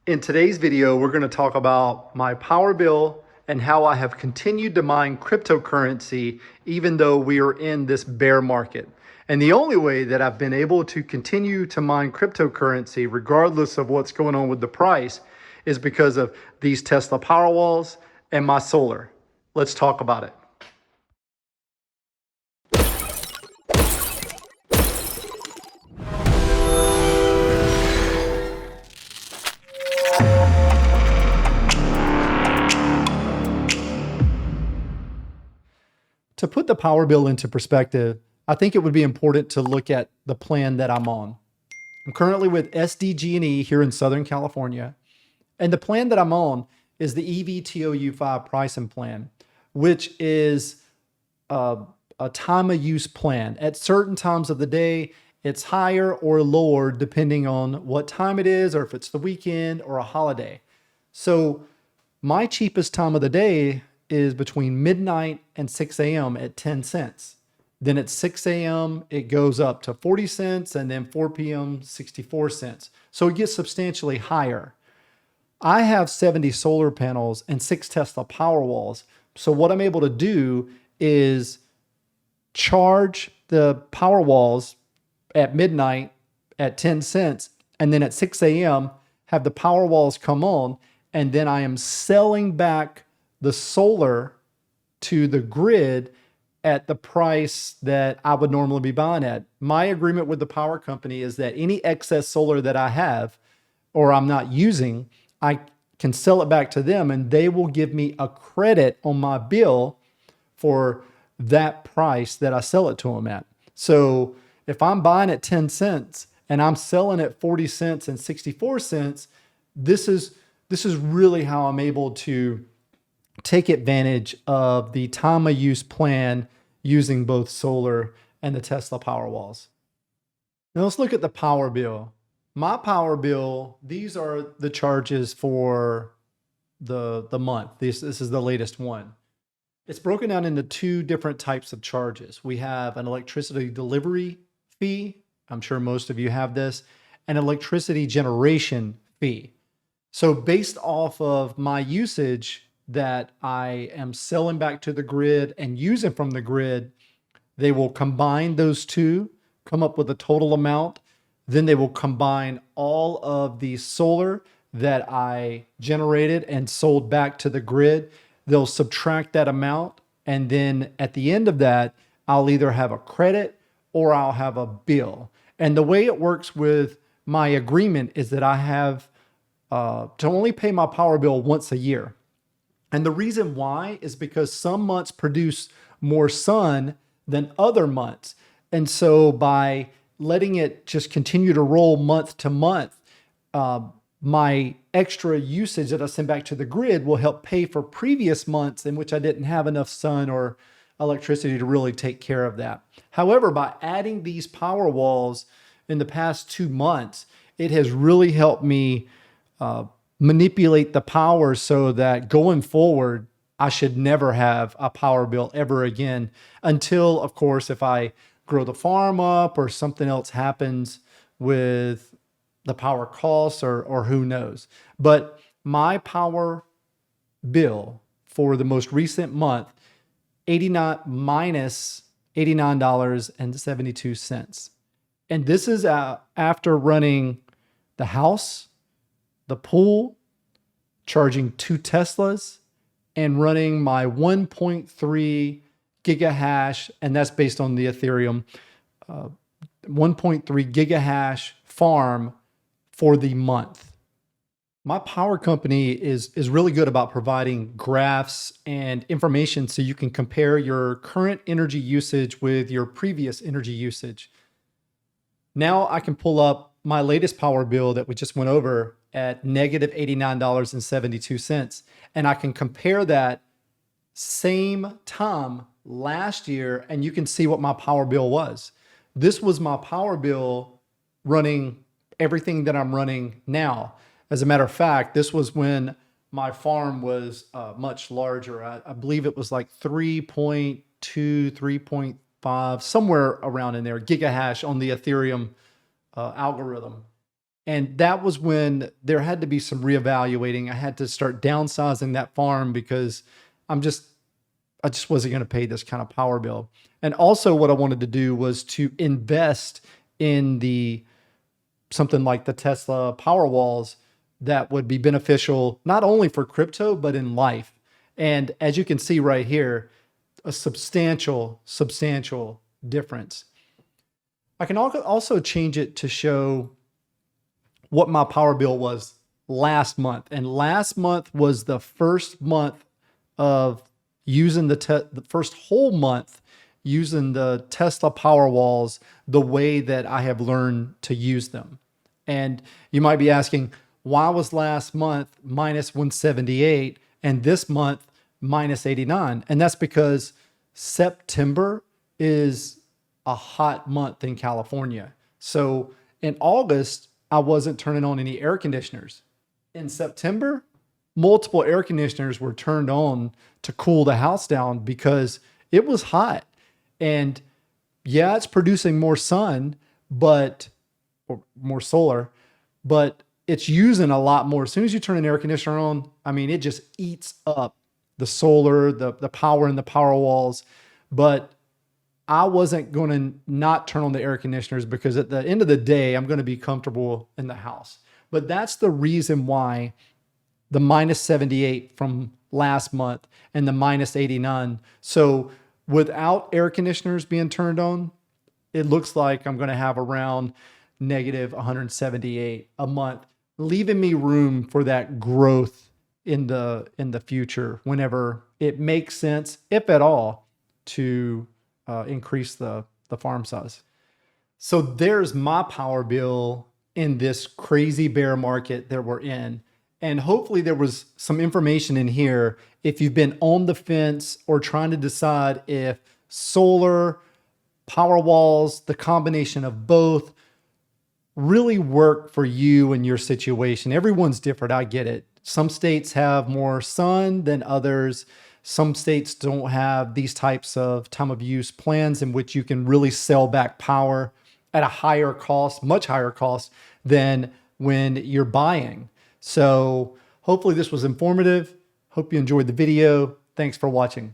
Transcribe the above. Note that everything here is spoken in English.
In today's video, we're going to talk about my power bill and how I have continued to mine cryptocurrency even though we are in this bear market. And the only way that I've been able to continue to mine cryptocurrency, regardless of what's going on with the price, is because of these Tesla Powerwalls and my solar. Let's talk about it. To put the power bill into perspective, I think it would be important to look at the plan that I'm on. I'm currently with SDG&E here in Southern California, and the plan that I'm on is the EVTOU5 pricing plan, which is a time of use plan. At certain times of the day, it's higher or lower depending on what time it is, or if it's the weekend or a holiday. So my cheapest time of the day is between midnight and 6 a.m. at 10 cents. Then at 6 a.m., it goes up to 40 cents, and then 4 p.m., 64 cents. So it gets substantially higher. I have 70 solar panels and 6 Tesla Powerwalls. So what I'm able to do is charge the Powerwalls at midnight at 10 cents, and then at 6 a.m., have the Powerwalls come on, and then I am selling back the solar to the grid at the price that I would normally be buying at. My agreement with the power company is that any excess solar that I have or I'm not using, I can sell it back to them, and they will give me a credit on my bill for that price that I sell it to them at. So if I'm buying at 10 cents and I'm selling at 40 cents and 64 cents, this is really how I'm able to take advantage of the time of use plan using both solar and the Tesla Powerwalls. Now let's look at the power bill. My power bill, these are the charges for the month. This is the latest one. It's broken down into 2 different types of charges. We have an electricity delivery fee. I'm sure most of you have this, an electricity generation fee. So based off of my usage that I am selling back to the grid and using from the grid, they will combine those two, come up with a total amount. Then they will combine all of the solar that I generated and sold back to the grid. They'll subtract that amount. And then at the end of that, I'll either have a credit or I'll have a bill. And the way it works with my agreement is that I have to only pay my power bill once a year. And the reason why is because some months produce more sun than other months. And so by letting it just continue to roll month to month, my extra usage that I send back to the grid will help pay for previous months in which I didn't have enough sun or electricity to really take care of that. However, by adding these power walls in the past 2 months, it has really helped me manipulate the power so that going forward, I should never have a power bill ever again until, of course, if I grow the farm up or something else happens with the power costs or who knows. But my power bill for the most recent month, minus $89.72. And this is after running the house, the pool, charging 2 Teslas, and running my 1.3 gigahash, and that's based on the Ethereum, 1.3 gigahash farm for the month. My power company is really good about providing graphs and information so you can compare your current energy usage with your previous energy usage. Now I can pull up my latest power bill that we just went over at negative $89.72. And I can compare that same time last year, and you can see what my power bill was. This was my power bill running everything that I'm running now. As a matter of fact, this was when my farm was much larger. I believe it was like 3.2, 3.5, somewhere around in there, gigahash on the Ethereum algorithm. And that was when there had to be some reevaluating. I had to start downsizing that farm because I just wasn't going to pay this kind of power bill. And also what I wanted to do was to invest in something like the Tesla Powerwalls that would be beneficial not only for crypto, but in life. And as you can see right here, a substantial difference. I can also change it to show what my power bill was last month. And last month was the first month of using the first whole month using the Tesla Powerwalls the way that I have learned to use them. And you might be asking, why was last month minus 178 and this month minus 89? And that's because September is a hot month in California. So in August, I wasn't turning on any air conditioners. In September, multiple air conditioners were turned on to cool the house down because it was hot. And yeah, it's producing more sun, or more solar, but it's using a lot more. As soon as you turn an air conditioner on, I mean, it just eats up the solar, the power in the power walls. But I wasn't going to not turn on the air conditioners because at the end of the day, I'm going to be comfortable in the house. But that's the reason why the minus 78 from last month and the minus 89. So without air conditioners being turned on, it looks like I'm going to have around negative 178 a month, leaving me room for that growth in the future whenever it makes sense, if at all, to increase the farm size. So there's my power bill in this crazy bear market that we're in. And hopefully there was some information in here if you've been on the fence or trying to decide if solar, power walls, the combination of both really work for you and your situation. Everyone's different. I get it. Some states have more sun than others. Some states don't have these types of time of use plans in which you can really sell back power at a higher cost, much higher cost than when you're buying. So hopefully this was informative. Hope you enjoyed the video. Thanks for watching.